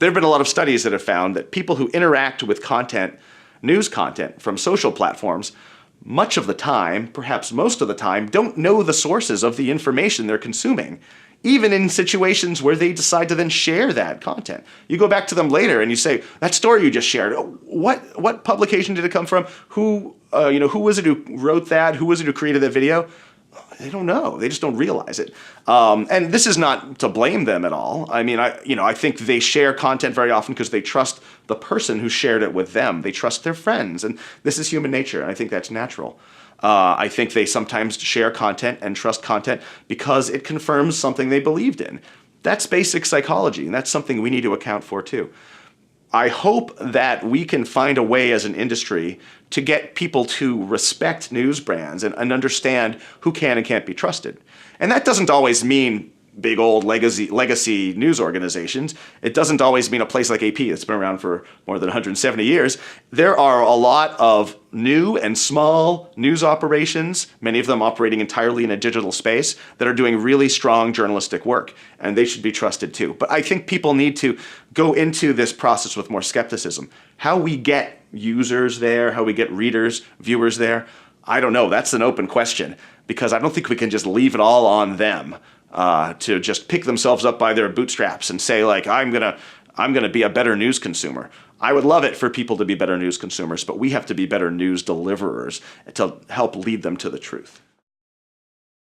There have been a lot of studies that have found that people who interact with content, news content from social platforms, much of the time, perhaps most of the time, don't know the sources of the information they're consuming, even in situations where they decide to then share that content. You go back to them later and you say, that story you just shared, what publication did it come from? Who was it who wrote that? Who was it who created that video? They don't know. They just don't realize it. And this is not to blame them at all. I mean, I think they share content very often because they trust the person who shared it with them. They trust their friends, and this is human nature, and I think that's natural. I think they sometimes share content and trust content because it confirms something they believed in. That's basic psychology, and that's something we need to account for too. I hope that we can find a way as an industry to get people to respect news brands and understand who can and can't be trusted. And that doesn't always mean big old legacy news organizations. It doesn't always mean a place like AP that's been around for more than 170 years. There are a lot of new and small news operations, many of them operating entirely in a digital space, that are doing really strong journalistic work, and they should be trusted too. But I think people need to go into this process with more skepticism. How we get users there, how we get readers, viewers there, I don't know. That's an open question, because I don't think we can just leave it all on them to just pick themselves up by their bootstraps and say, like, I'm gonna be a better news consumer. I would love it for people to be better news consumers, but we have to be better news deliverers to help lead them to the truth.